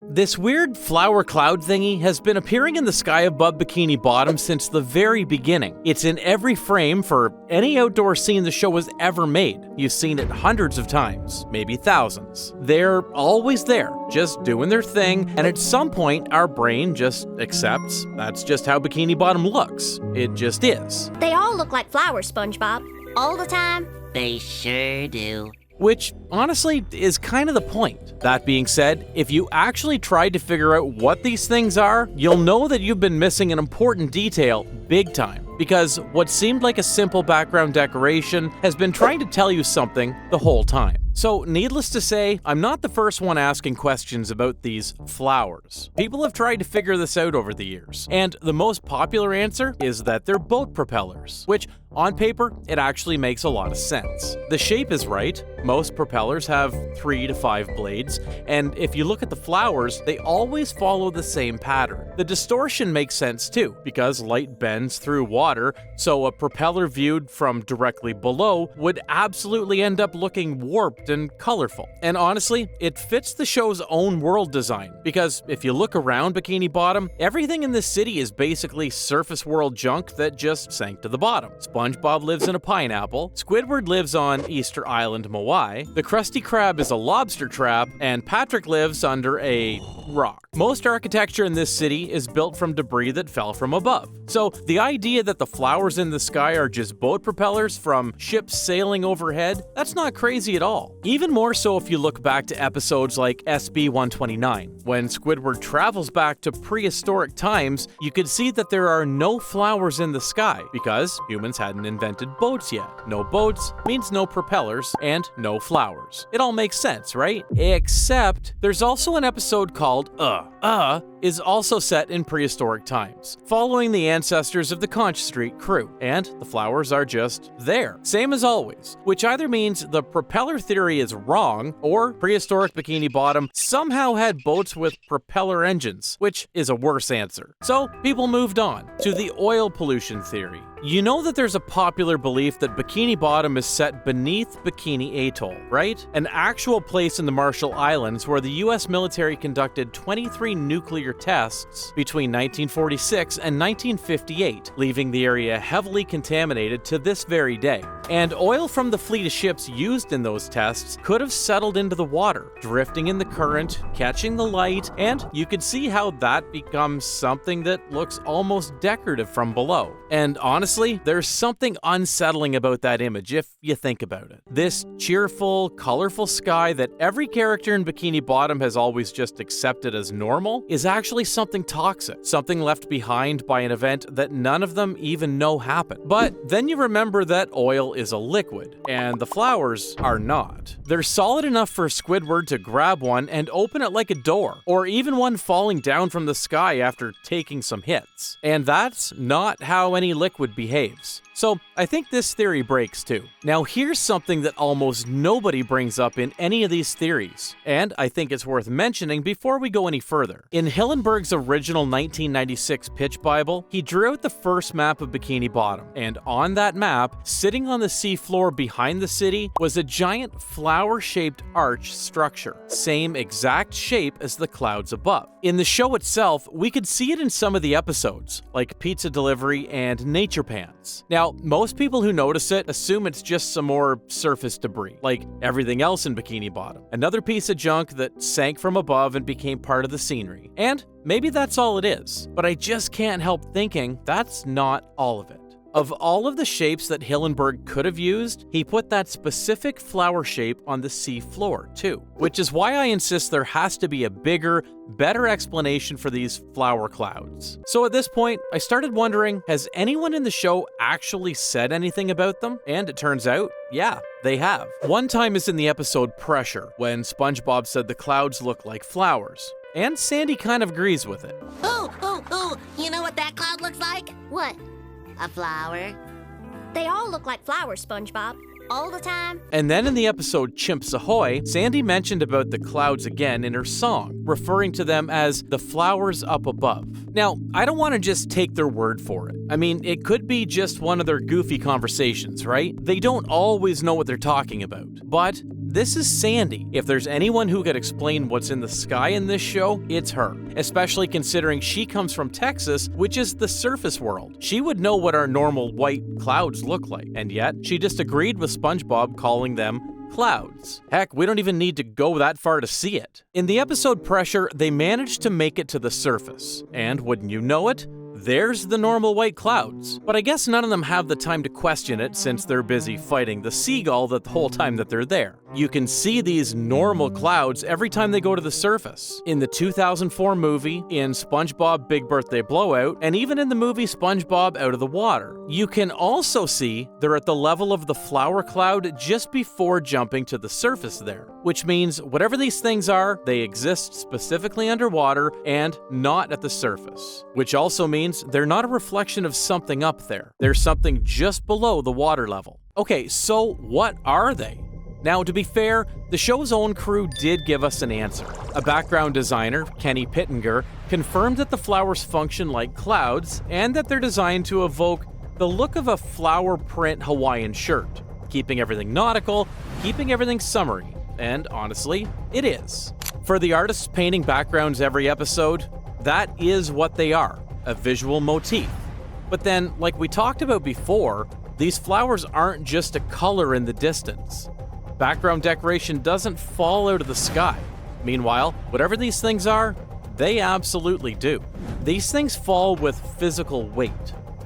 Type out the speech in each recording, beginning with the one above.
This weird flower cloud thingy has been appearing in the sky above Bikini Bottom since the very beginning. It's in every frame for any outdoor scene the show has ever made. You've seen it hundreds of times, maybe thousands. They're always there, just doing their thing, and at some point our brain just accepts that's just how Bikini Bottom looks. It just is. They all look like flowers, SpongeBob. All the time. They sure do. Which, honestly, is kind of the point. That being said, if you actually tried to figure out what these things are, you'll know that you've been missing an important detail big time. Because what seemed like a simple background decoration has been trying to tell you something the whole time. So, needless to say, I'm not the first one asking questions about these flowers. People have tried to figure this out over the years, and the most popular answer is that they're boat propellers, which, on paper, it actually makes a lot of sense. The shape is right. Most propellers have 3 to 5 blades, and if you look at the flowers, they always follow the same pattern. The distortion makes sense too, because light bends through water, so a propeller viewed from directly below would absolutely end up looking warped and colorful. And honestly, it fits the show's own world design, because if you look around Bikini Bottom, everything in this city is basically surface world junk that just sank to the bottom. SpongeBob lives in a pineapple, Squidward lives on Easter Island, Moai, the Krusty Krab is a lobster trap, and Patrick lives under a rock. Most architecture in this city is built from debris that fell from above. So the idea that the flowers in the sky are just boat propellers from ships sailing overhead, that's not crazy at all. Even more so if you look back to episodes like SB-129. When Squidward travels back to prehistoric times, you could see that there are no flowers in the sky because humans hadn't invented boats yet. No boats means no propellers and no flowers. It all makes sense, right? Except there's also an episode called is also set in prehistoric times, following the ancestors of the Conch Street crew, and the flowers are just there, same as always, which either means the propeller theory is wrong, or prehistoric Bikini Bottom somehow had boats with propeller engines, which is a worse answer. So people moved on to the oil pollution theory. You know that there's a popular belief that Bikini Bottom is set beneath Bikini Atoll, right? An actual place in the Marshall Islands where the US military conducted 23 nuclear tests between 1946 and 1958, leaving the area heavily contaminated to this very day. And oil from the fleet of ships used in those tests could have settled into the water, drifting in the current, catching the light, and you could see how that becomes something that looks almost decorative from below. And honestly, there's something unsettling about that image if you think about it. This cheerful, colorful sky that every character in Bikini Bottom has always just accepted as normal is actually something toxic, something left behind by an event that none of them even know happened. But then you remember that oil is a liquid, and the flowers are not. They're solid enough for Squidward to grab one and open it like a door, or even one falling down from the sky after taking some hits. And that's not how any liquid behaves. So I think this theory breaks too. Now here's something that almost nobody brings up in any of these theories, and I think it's worth mentioning before we go any further. In Hillenburg's original 1996 pitch Bible, he drew out the first map of Bikini Bottom, and on that map, sitting on the seafloor behind the city, was a giant flower-shaped arch structure, same exact shape as the clouds above. In the show itself, we could see it in some of the episodes, like Pizza Delivery and Nature Pants. Now, most people who notice it assume it's just some more surface debris, like everything else in Bikini Bottom. Another piece of junk that sank from above and became part of the scenery. And maybe that's all it is, but I just can't help thinking that's not all of it. Of all of the shapes that Hillenburg could have used, he put that specific flower shape on the sea floor too, which is why I insist there has to be a bigger, better explanation for these flower clouds. So at this point, I started wondering, has anyone in the show actually said anything about them? And it turns out, yeah, they have. One time is in the episode Pressure, when SpongeBob said the clouds look like flowers. And Sandy kind of agrees with it. Ooh, you know what that cloud looks like? What? A flower. They all look like flowers, SpongeBob. All the time. And then in the episode Chimps Ahoy, Sandy mentioned about the clouds again in her song, referring to them as the flowers up above. Now, I don't want to just take their word for it. I mean, it could be just one of their goofy conversations, right? They don't always know what they're talking about. But This is Sandy. If there's anyone who could explain what's in the sky in this show, it's her. Especially considering she comes from Texas, which is the surface world. She would know what our normal white clouds look like, and yet she disagreed with SpongeBob calling them clouds. Heck, we don't even need to go that far to see it. In the episode Pressure, they managed to make it to the surface, and wouldn't you know it, there's the normal white clouds. But I guess none of them have the time to question it since they're busy fighting the seagull the whole time that they're there. You can see these normal clouds every time they go to the surface. In the 2004 movie, in SpongeBob Big Birthday Blowout, and even in the movie SpongeBob Out of the Water. You can also see they're at the level of the flower cloud just before jumping to the surface there, which means whatever these things are, they exist specifically underwater and not at the surface, which also means they're not a reflection of something up there. There's something just below the water level. Okay, so what are they? Now, to be fair, the show's own crew did give us an answer. A background designer, Kenny Pittenger, confirmed that the flowers function like clouds and that they're designed to evoke the look of a flower print Hawaiian shirt, keeping everything nautical, keeping everything summery, and honestly, it is. For the artists painting backgrounds every episode, that is what they are, a visual motif. But then, like we talked about before, these flowers aren't just a color in the distance. Background decoration doesn't fall out of the sky. Meanwhile, whatever these things are, they absolutely do. These things fall with physical weight.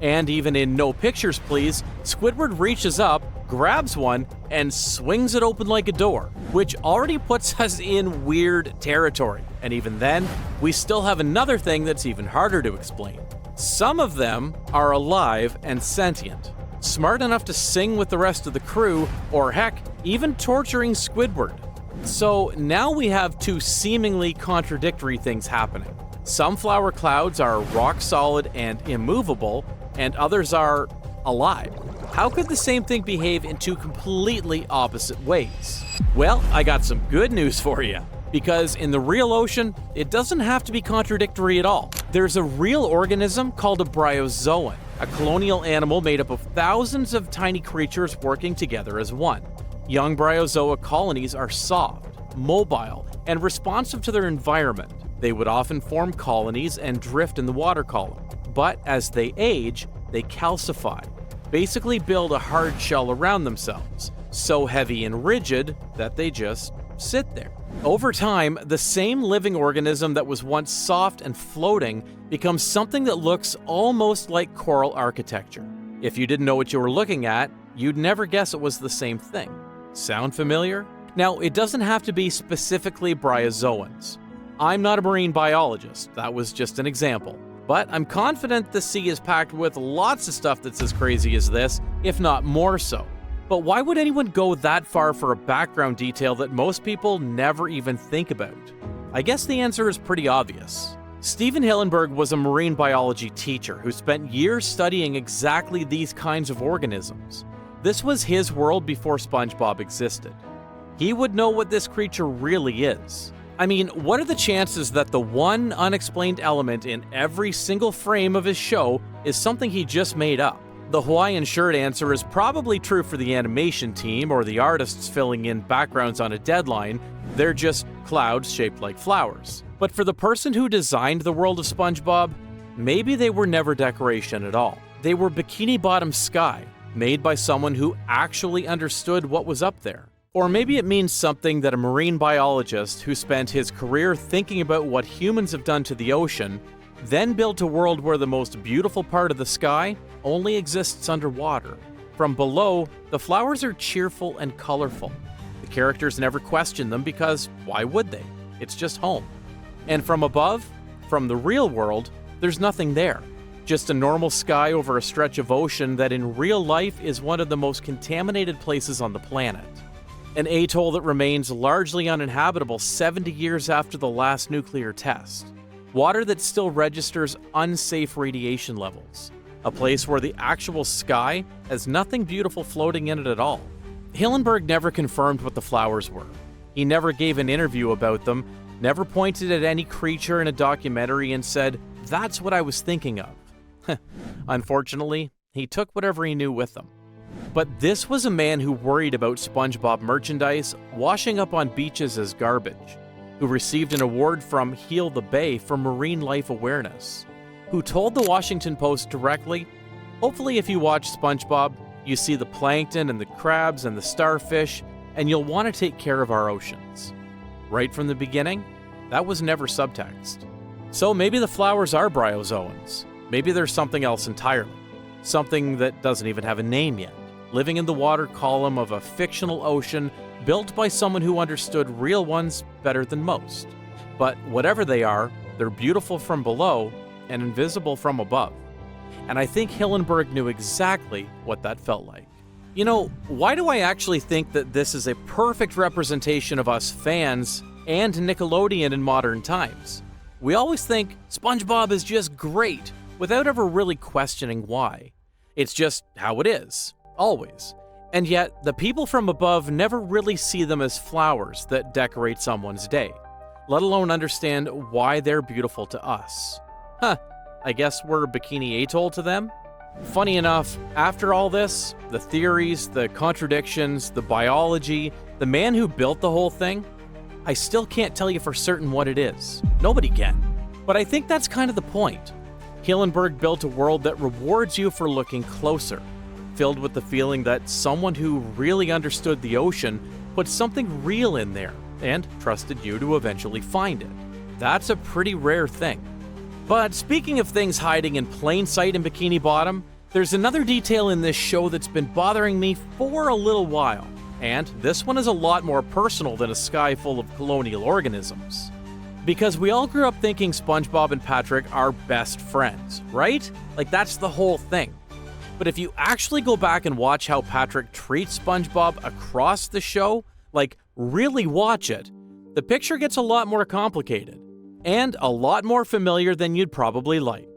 And even in No Pictures Please, Squidward reaches up, grabs one, and swings it open like a door, which already puts us in weird territory. And even then, we still have another thing that's even harder to explain. Some of them are alive and sentient, smart enough to sing with the rest of the crew, or heck, even torturing Squidward. So now we have two seemingly contradictory things happening. Some flower clouds are rock solid and immovable, and others are alive. How could the same thing behave in two completely opposite ways? Well, I got some good news for you. Because in the real ocean, it doesn't have to be contradictory at all. There's a real organism called a bryozoan, a colonial animal made up of thousands of tiny creatures working together as one. Young bryozoa colonies are soft, mobile, and responsive to their environment. They would often form colonies and drift in the water column. But as they age, they calcify, basically build a hard shell around themselves, so heavy and rigid that they just sit there. Over time, the same living organism that was once soft and floating becomes something that looks almost like coral architecture. If you didn't know what you were looking at, you'd never guess it was the same thing. Sound familiar? Now, it doesn't have to be specifically bryozoans. I'm not a marine biologist, that was just an example. But I'm confident the sea is packed with lots of stuff that's as crazy as this, if not more so. But why would anyone go that far for a background detail that most people never even think about? I guess the answer is pretty obvious. Stephen Hillenburg was a marine biology teacher who spent years studying exactly these kinds of organisms. This was his world before SpongeBob existed. He would know what this creature really is. I mean, what are the chances that the one unexplained element in every single frame of his show is something he just made up? The Hawaiian shirt answer is probably true for the animation team or the artists filling in backgrounds on a deadline. They're just clouds shaped like flowers. But for the person who designed the world of SpongeBob, maybe they were never decoration at all. They were bikini bottom sky, made by someone who actually understood what was up there. Or maybe it means something that a marine biologist who spent his career thinking about what humans have done to the ocean then built a world where the most beautiful part of the sky only exists underwater. From below, the flowers are cheerful and colorful. The characters never question them because why would they? It's just home. And from above, from the real world, there's nothing there. Just a normal sky over a stretch of ocean that in real life is one of the most contaminated places on the planet. An atoll that remains largely uninhabitable 70 years after the last nuclear test. Water that still registers unsafe radiation levels. A place where the actual sky has nothing beautiful floating in it at all. Hillenburg never confirmed what the flowers were. He never gave an interview about them, never pointed at any creature in a documentary and said, "That's what I was thinking of." Unfortunately, he took whatever he knew with him. But this was a man who worried about SpongeBob merchandise washing up on beaches as garbage, who received an award from Heal the Bay for marine life awareness, who told the Washington Post directly, "Hopefully if you watch SpongeBob, you see the plankton and the crabs and the starfish, and you'll want to take care of our oceans." Right from the beginning, that was never subtext. So maybe the flowers are bryozoans. Maybe there's something else entirely. Something that doesn't even have a name yet, living in the water column of a fictional ocean built by someone who understood real ones better than most. But whatever they are, they're beautiful from below and invisible from above. And I think Hillenburg knew exactly what that felt like. You know, why do I actually think that this is a perfect representation of us fans and Nickelodeon in modern times? We always think SpongeBob is just great without ever really questioning why. It's just how it is, always. And yet, the people from above never really see them as flowers that decorate someone's day, let alone understand why they're beautiful to us. I guess we're Bikini Atoll to them? Funny enough, after all this, the theories, the contradictions, the biology, the man who built the whole thing, I still can't tell you for certain what it is. Nobody can. But I think that's kind of the point. Hillenburg built a world that rewards you for looking closer, filled with the feeling that someone who really understood the ocean put something real in there and trusted you to eventually find it. That's a pretty rare thing. But speaking of things hiding in plain sight in Bikini Bottom, there's another detail in this show that's been bothering me for a little while. And this one is a lot more personal than a sky full of colonial organisms. Because we all grew up thinking SpongeBob and Patrick are best friends, right? Like that's the whole thing. But if you actually go back and watch how Patrick treats SpongeBob across the show, like really watch it, the picture gets a lot more complicated. And a lot more familiar than you'd probably like.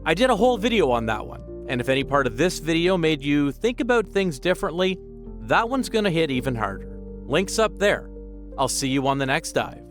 I did a whole video on that one, and if any part of this video made you think about things differently, that one's gonna hit even harder. Link's up there. I'll see you on the next dive.